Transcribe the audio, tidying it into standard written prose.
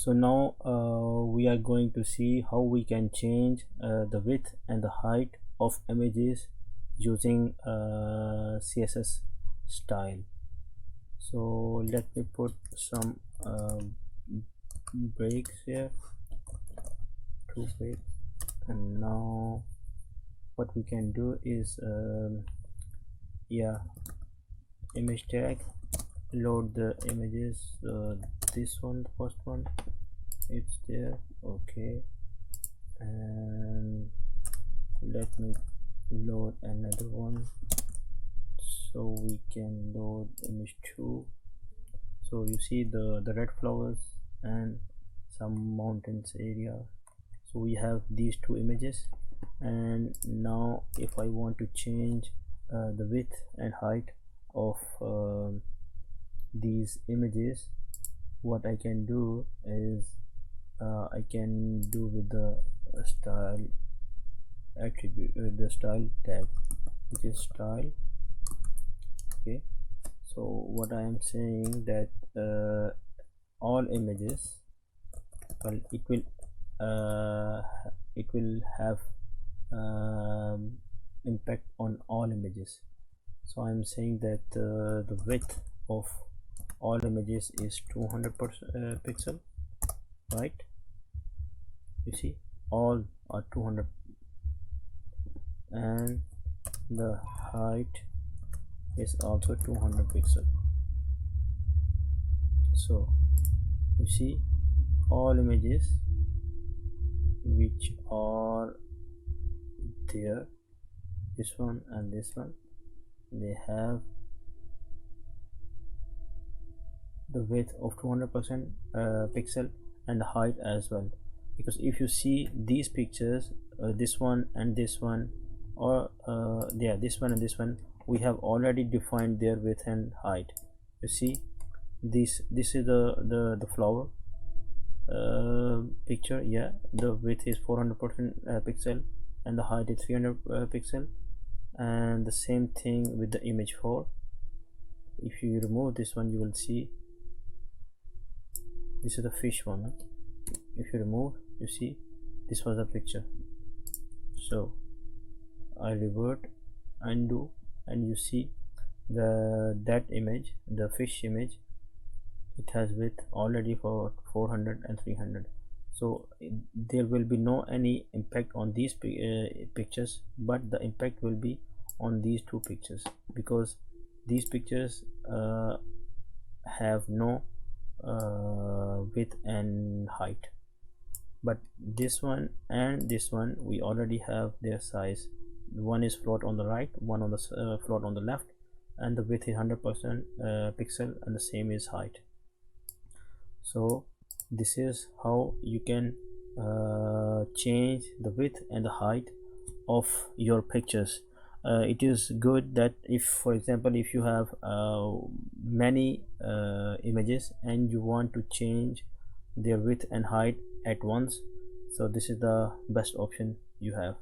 So now we are going to see how we can change the width and the height of images using CSS style. So let me put some breaks here, 2 breaks, and now what we can do is image tag, load the images. This one, the first one, it's there, okay, and let me load another one so we can load image 2. So you see the red flowers and some mountains area. So we have these 2 images, and now if I want to change the width and height of these images, what I can do is I can do with the style attribute, the style tag, which is style. Okay, so what I am saying that all images, well, it will have impact on all images. So I'm saying that the width of all images is 200 pixel, right? You see, all are 200, and the height is also 200 pixel. So you see, all images which are there, this one and this one, they have the width of 200% pixel and the height as well. Because if you see these pictures, this one and this one, or this one and this one, we have already defined their width and height. You see, this is the flower picture. Yeah, the width is 400% pixel and the height is 300 pixel, and the same thing with the image 4. If you remove this one, you will see this is the fish one. If you remove, you see this was a picture. So I revert, undo, and you see that image, the fish image, it has width already for 400 and 300. So there will be no any impact on these pictures, but the impact will be on these 2 pictures, because these pictures have no width and height, but this one and this one, we already have their size. One is float on the right, one on the float on the left, and the width is 100% pixel, and the same is height. So this is how you can change the width and the height of your pictures. It is good that if, for example, if you have many images and you want to change their width and height at once, so this is the best option you have.